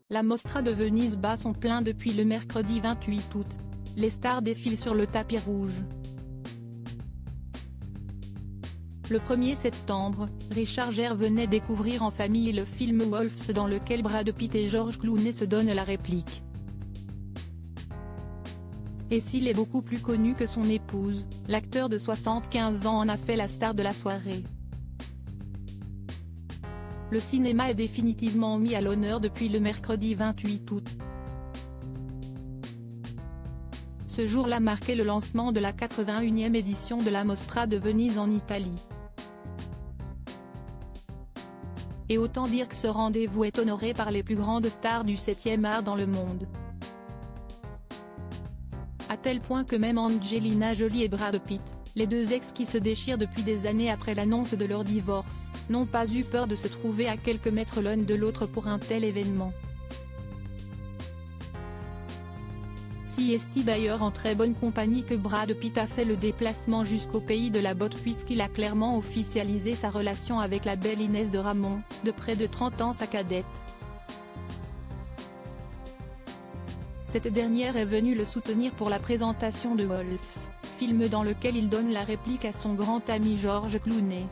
La Mostra de Venise bat son plein depuis le mercredi 28 août. Les stars défilent sur le tapis rouge. Le 1er septembre, Richard Gere venait découvrir en famille le film Wolf dans lequel Brad Pitt et George Clooney se donnent la réplique. Et s'il est beaucoup plus connu que son épouse, l'acteur de 75 ans en a fait la star de la soirée. Le cinéma est définitivement mis à l'honneur depuis le mercredi 28 août. Ce jour-là marquait le lancement de la 81e édition de la Mostra de Venise en Italie. Et autant dire que ce rendez-vous est honoré par les plus grandes stars du 7e art dans le monde. À tel point que même Angelina Jolie et Brad Pitt, les deux ex qui se déchirent depuis des années après l'annonce de leur divorce, n'ont pas eu peur de se trouver à quelques mètres l'un de l'autre pour un tel événement. Est d'ailleurs en très bonne compagnie que Brad Pitt a fait le déplacement jusqu'au pays de la botte puisqu'il a clairement officialisé sa relation avec la belle Inès de Ramon, de près de 30 ans sa cadette. Cette dernière est venue le soutenir pour la présentation de Wolf, film dans lequel il donne la réplique à son grand ami George Clooney.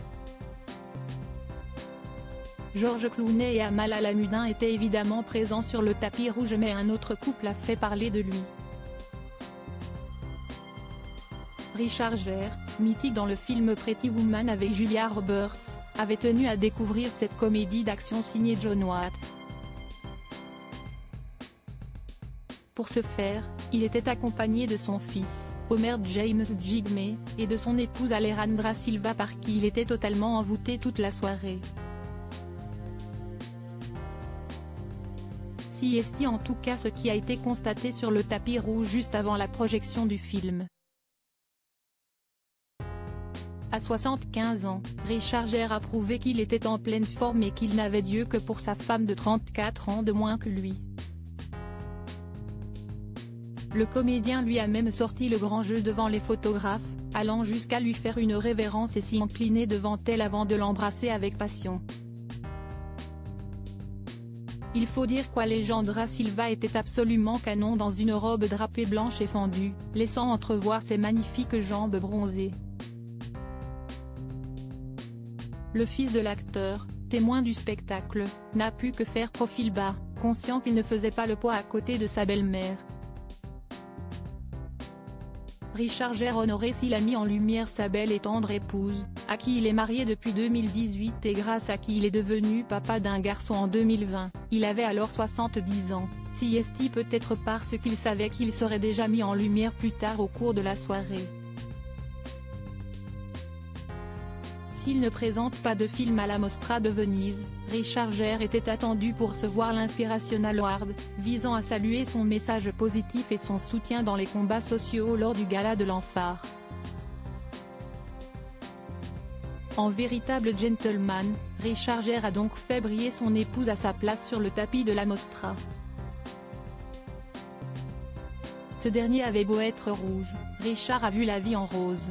George Clooney et Amal Al-Amoudin étaient évidemment présents sur le tapis rouge mais un autre couple a fait parler de lui. Richard Gere, mythique dans le film Pretty Woman avec Julia Roberts, avait tenu à découvrir cette comédie d'action signée John Watt. Pour ce faire, il était accompagné de son fils, Homer James Jigme, et de son épouse Alejandra Silva par qui il était totalement envoûté toute la soirée. C'est en tout cas ce qui a été constaté sur le tapis rouge juste avant la projection du film. À 75 ans, Richard Gere a prouvé qu'il était en pleine forme et qu'il n'avait d'yeux que pour sa femme de 34 ans de moins que lui. Le comédien lui a même sorti le grand jeu devant les photographes, allant jusqu'à lui faire une révérence et s'y incliner devant elle avant de l'embrasser avec passion. Il faut dire qu'Alejandra Silva était absolument canon dans une robe drapée blanche et fendue, laissant entrevoir ses magnifiques jambes bronzées. Le fils de l'acteur, témoin du spectacle, n'a pu que faire profil bas, conscient qu'il ne faisait pas le poids à côté de sa belle-mère. Richard Gere honoré s'il a mis en lumière sa belle et tendre épouse, à qui il est marié depuis 2018 et grâce à qui il est devenu papa d'un garçon en 2020, il avait alors 70 ans, peut-être parce qu'il savait qu'il serait déjà mis en lumière plus tard au cours de la soirée. S'il ne présente pas de film à la Mostra de Venise, Richard Gere était attendu pour recevoir l'Inspirational Award, visant à saluer son message positif et son soutien dans les combats sociaux lors du gala de l'Enphare. En véritable gentleman, Richard Gere a donc fait briller son épouse à sa place sur le tapis de la Mostra. Ce dernier avait beau être rouge, Richard a vu la vie en rose.